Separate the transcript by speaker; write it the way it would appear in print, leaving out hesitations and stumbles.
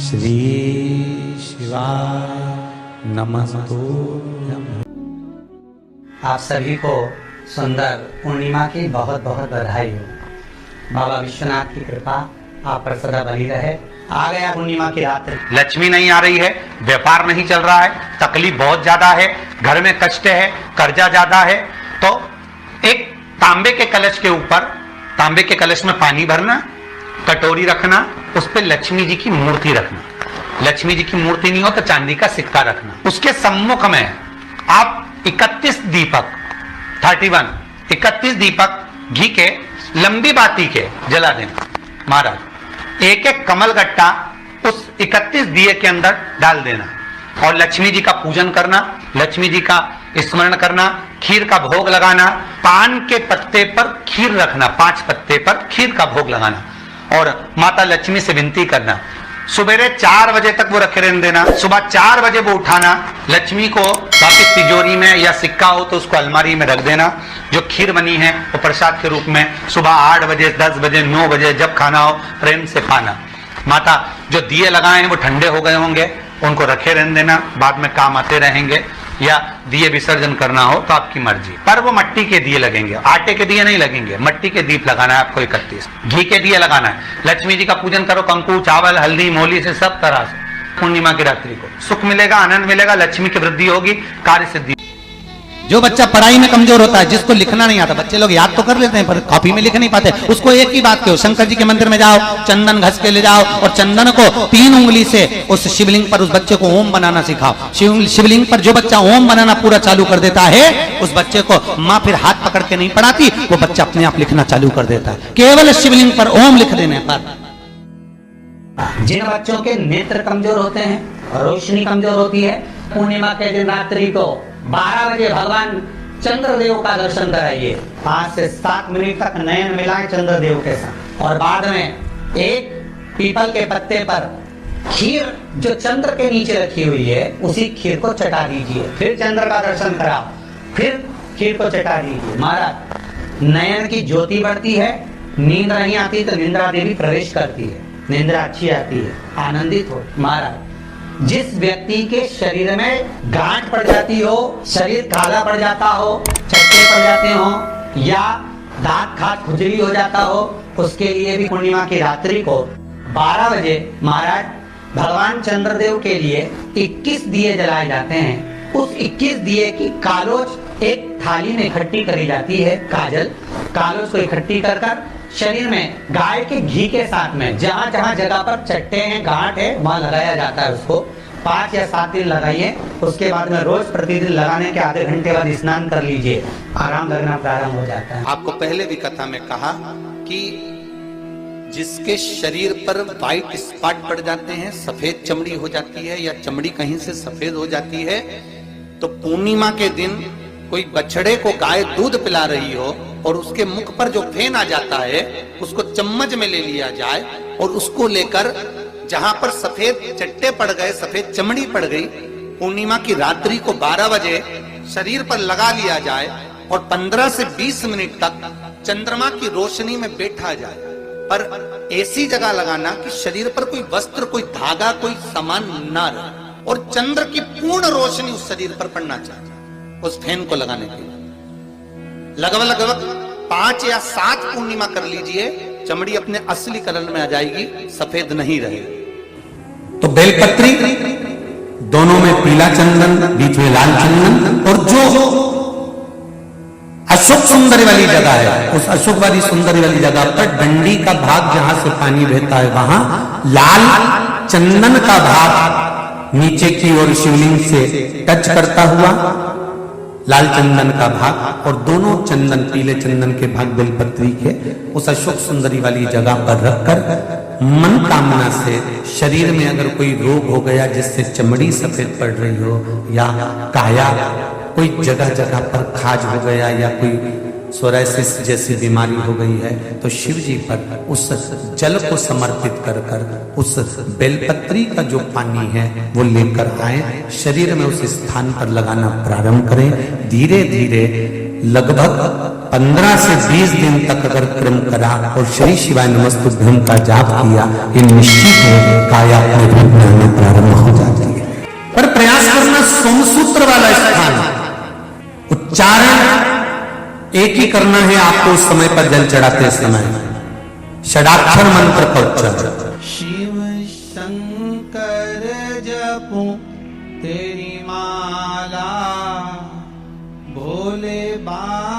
Speaker 1: श्री शिवाय नमस्तुभ्यं।
Speaker 2: आप सभी को सुंदर पूर्णिमा की बहुत बहुत बधाई हो। बाबा विश्वनाथ की कृपा आप पर सदा बनी रहे। आ गया पूर्णिमा की रात्रि,
Speaker 3: लक्ष्मी नहीं आ रही है, व्यापार नहीं चल रहा है, तकलीफ बहुत ज्यादा है, घर में कष्ट है, कर्जा ज्यादा है, तो एक तांबे के कलश के ऊपर, तांबे के कलश में पानी भरना, कटोरी रखना, उस पर लक्ष्मी जी की मूर्ति रखना। लक्ष्मी जी की मूर्ति नहीं हो तो चांदी का सिक्का रखना। उसके सम्मुख में आप 31 दीपक 31 दीपक घी के लंबी बाती के जला देना। महाराज एक एक कमल गट्टा उस 31 दिए के अंदर डाल देना और लक्ष्मी जी का पूजन करना, लक्ष्मी जी का स्मरण करना, खीर का भोग लगाना, पान के पत्ते पर खीर रखना, 5 पत्ते पर खीर का भोग लगाना और माता लक्ष्मी से विनती करना। सुबेरे 4 बजे तक वो रखे रहने देना, सुबह 4 बजे वो उठाना, लक्ष्मी को वापिस तिजोरी में या सिक्का हो तो उसको अलमारी में रख देना। जो खीर बनी है वो प्रसाद के रूप में सुबह 8 बजे 10 बजे 9 बजे जब खाना हो प्रेम से पाना। माता जो दिए लगाए हैं वो ठंडे हो गए होंगे, उनको रखे रहने देना, बाद में काम आते रहेंगे, या दिए विसर्जन करना हो तो आपकी मर्जी। पर वो मट्टी के दिए लगेंगे, आटे के दिए नहीं लगेंगे, मट्टी के दीप लगाना है आपको। 31 घी के दिए लगाना है। लक्ष्मी जी का पूजन करो, कंकु चावल हल्दी मोली से सब तरह से। पूर्णिमा की रात्रि को सुख मिलेगा, आनंद मिलेगा, लक्ष्मी की वृद्धि होगी, कार्य सिद्धि।
Speaker 4: जो बच्चा पढ़ाई में कमजोर होता है, जिसको लिखना नहीं आता, बच्चे लोग याद तो कर लेते हैं पर कॉपी में लिख नहीं पाते, उसको एक ही बात कहो, शंकर जी के मंदिर में जाओ, चंदन घस के ले जाओ और चंदन को 3 उंगली से उस शिवलिंग पर उस बच्चे को ओम बनाना सिखाओ। शिवलिंग पर जो बच्चा ओम बनाना पूरा चालू कर देता है, उस बच्चे को माँ फिर हाथ पकड़ के नहीं पढ़ाती, वो बच्चा अपने आप लिखना चालू कर देता है, केवल शिवलिंग पर ओम लिख देने पर।
Speaker 2: जिन बच्चों के नेत्र कमजोर होते हैं, रोशनी कमजोर होती है, पूर्णिमा के दिन रात्रि को 12 बजे भगवान चंद्रदेव का दर्शन कराइए। 5 से 7 मिनट तक नयन मिलाए चंद्रदेव के साथ और बाद में एक पीपल के पत्ते पर खीर जो चंद्र के नीचे रखी हुई है उसी खीर को चटा दीजिए। फिर चंद्र का दर्शन कराओ, फिर खीर को चटा दीजिए। महाराज नयन की ज्योति बढ़ती है, नींद नहीं आती तो निंद्रा देवी प्रवेश करती है, निंद्रा अच्छी आती है, आनंदित हो। महाराज जिस व्यक्ति के शरीर में गांठ पड़ जाती हो, शरीर काला पड़ जाता हो, चट्टे पड़ जाते हो या दांत खाट खुजली हो जाता हो, उसके लिए भी पूर्णिमा की रात्रि को 12 बजे महाराज भगवान चंद्रदेव के लिए 21 दिए जलाए जाते हैं। उस 21 दिए की कालोच एक थाली में इकट्ठी करी जाती है, कालोच को इकट्ठी कर शरीर में गाय के घी के साथ में जहां जहां जगह पर चट्टे हैं, गांठ है, वहां लगाया जाता है। उसको 5 या 7 दिन लगाइए। उसके बाद में रोज प्रतिदिन लगाने के आधे घंटे बाद स्नान कर लीजिए, आराम लगना प्रारंभ हो जाता है।
Speaker 4: आपको पहले भी कथा में कहा कि जिसके शरीर पर व्हाइट स्पॉट पड़ जाते हैं, सफेद चमड़ी हो जाती है या चमड़ी कहीं से सफेद हो जाती है, तो पूर्णिमा के दिन कोई बछड़े को गाय दूध पिला रही हो और उसके मुख पर जो फेन आ जाता है उसको चम्मच में ले लिया जाए और उसको लेकर जहां पर सफेद चट्टे पड़ गए, सफेद चमड़ी पड़ गई, पूर्णिमा की रात्रि को 12 बजे शरीर पर लगा लिया जाए और 15 से 20 मिनट तक चंद्रमा की रोशनी में बैठा जाए। पर ऐसी जगह लगाना कि शरीर पर कोई वस्त्र, कोई धागा, कोई सामान ना रहे और चंद्र की पूर्ण रोशनी उस शरीर पर पड़ना चाहिए। उस फैन को लगाने के लिए लगभग 5 या 7 पूर्णिमा कर लीजिए, चमड़ी अपने असली कलर में आ जाएगी, सफेद नहीं रहेगी।
Speaker 1: तो बेलपत्री दोनों में पीला चंदन, बीच में लाल चंदन, और जो अशोक सुंदरी वाली जगह है उस अशोक वाली सुंदरी वाली जगह पर डंडी का भाग जहां से पानी बहता है वहां लाल चंदन का भाग नीचे की ओर शिवलिंग से टच करता हुआ लाल चंदन का भाग और दोनों चंदन, पीले चंदन के भाग बेलपत्री के उस अशोक सुंदरी वाली जगह पर रखकर मन कामना से शरीर में अगर कोई रोग हो गया जिससे चमड़ी सफेद पड़ रही हो या काया कोई जगह जगह पर खाज हो गया या कोई सोराइसिस जैसी बीमारी हो गई है, तो शिव जी पर उस जल को समर्पित कर कर उस बेलपत्री का जो पानी है वो लेकर आए, शरीर में उस स्थान पर लगाना प्रारंभ करें। धीरे धीरे लगभग 15 से 20 दिन तक अगर क्रम करा और श्री शिवाय नमस्तुभ्यं का जाप किया, ये निश्चित है काया सोमसूत्र वाला स्थान, उच्चारण एक ही करना है आपको उस समय पर जल चढ़ाते समय, षडाक्षर मंत्र का उच्चारण।
Speaker 5: शिव शंकर जपू तेरी माला, भोले बाबा